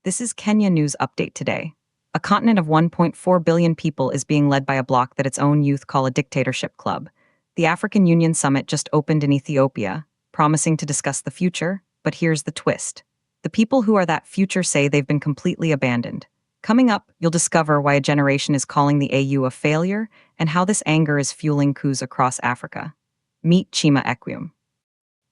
This is Kenya News Update today. A continent of 1.4 billion people is being led by a bloc that its own youth call a dictatorship club. The African Union Summit just opened in Ethiopia, promising to discuss the future, but here's the twist. The people who are that future say they've been completely abandoned. Coming up, you'll discover why a generation is calling the AU a failure and how this anger is fueling coups across Africa. Meet Chima Ekwum.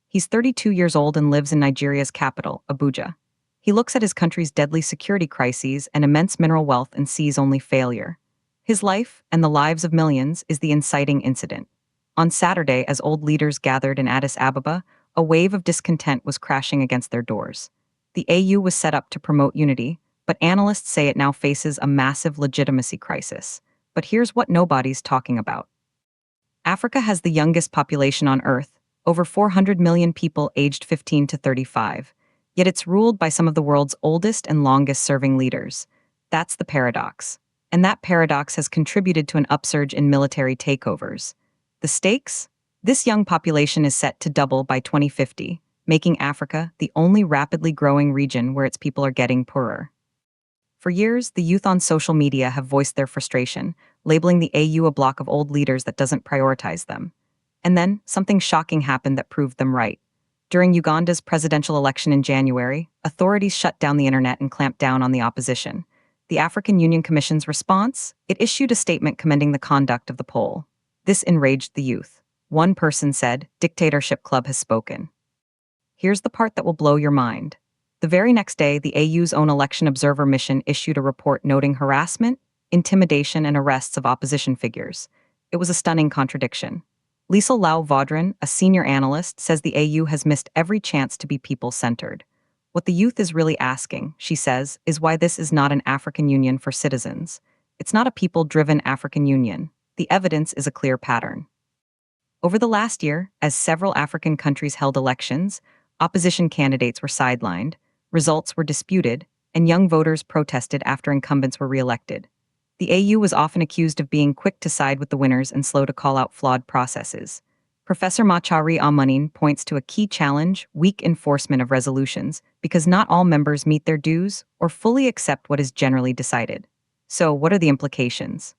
He's 32 years old and lives in Nigeria's capital, Abuja. He looks at his country's deadly security crises and immense mineral wealth and sees only failure. His life, and the lives of millions, is the inciting incident. On Saturday, as old leaders gathered in Addis Ababa, a wave of discontent was crashing against their doors. The AU was set up to promote unity, but analysts say it now faces a massive legitimacy crisis. But here's what nobody's talking about. Africa has the youngest population on Earth, over 400 million people aged 15 to 35. Yet it's ruled by some of the world's oldest and longest-serving leaders. That's the paradox. And that paradox has contributed to an upsurge in military takeovers. The stakes? This young population is set to double by 2050, making Africa the only rapidly growing region where its people are getting poorer. For years, the youth on social media have voiced their frustration, labeling the AU a bloc of old leaders that doesn't prioritize them. And then, something shocking happened that proved them right. During Uganda's presidential election in January, authorities shut down the internet and clamped down on the opposition. The African Union Commission's response? It issued a statement commending the conduct of the poll. This enraged the youth. One person said, "Dictatorship Club has spoken." Here's the part that will blow your mind. The very next day, the AU's own election observer mission issued a report noting harassment, intimidation, and arrests of opposition figures. It was a stunning contradiction. Lisa Lau-Vaudran, a senior analyst, says the AU has missed every chance to be people-centered. What the youth is really asking, she says, is why this is not an African Union for citizens. It's not a people-driven African Union. The evidence is a clear pattern. Over the last year, as several African countries held elections, opposition candidates were sidelined, results were disputed, and young voters protested after incumbents were re-elected. The AU was often accused of being quick to side with the winners and slow to call out flawed processes. Professor Machari Amanin points to a key challenge: weak enforcement of resolutions, because not all members meet their dues or fully accept what is generally decided. So, what are the implications?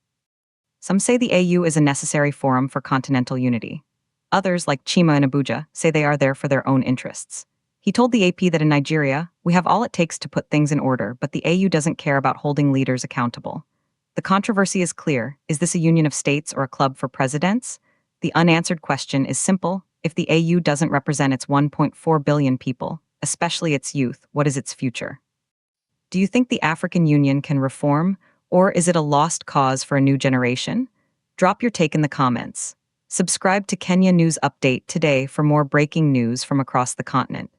Some say the AU is a necessary forum for continental unity. Others, like Chima in Abuja, say they are there for their own interests. He told the AP that in Nigeria, we have all it takes to put things in order, but the AU doesn't care about holding leaders accountable. The controversy is clear. Is this a union of states or a club for presidents? The unanswered question is simple. If the AU doesn't represent its 1.4 billion people, especially its youth, what is its future? Do you think the African Union can reform, or is it a lost cause for a new generation? Drop your take in the comments. Subscribe to Kenya News Update today for more breaking news from across the continent.